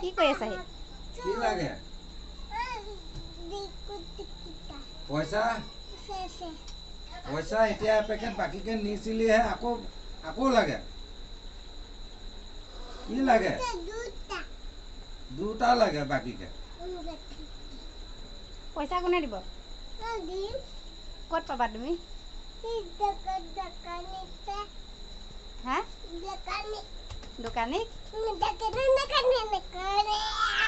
কি কৈ আছা হে? কি লাগে? পইচা পইচা এতিয়া এপেকেট বাকীকে নিছিলিহে আকৌ লাগে। কি লাগে? দুটা লাগে বাকীকে। পইচা কোনে দিব? ক'ত পাবা তুমি? হা? দোকানীক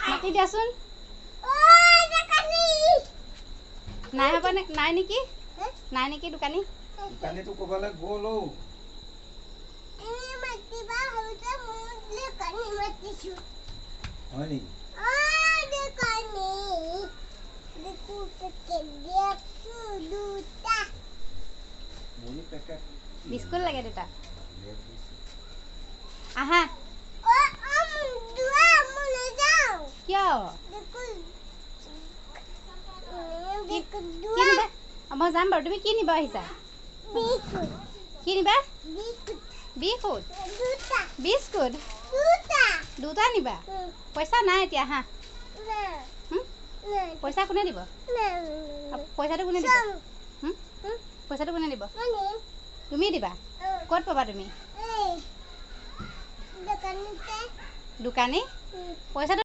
মাতি দিয়াচোন। নাই হ'ব নে? নাই নেকি? নাই নেকি দোকানী? দোকানীটো ক'বালৈ গ'ল অ'। হয় নেকি? বিস্কুট লাগে দুটা। আহা। কিয়? মই যাম বাৰু। তুমি কি নিব আহিছা? কি নিবা? বিস্কুট। বিস্কুট দুটা নিবা? পইচা নাই এতিয়া। আহা। পইচা কোনে দিব? পইচাটো কোনে দিব? পইচাটো কোনে দিব? তুমি দিবা? ক'ত পাবা তুমি? দোকানী? পইচাটো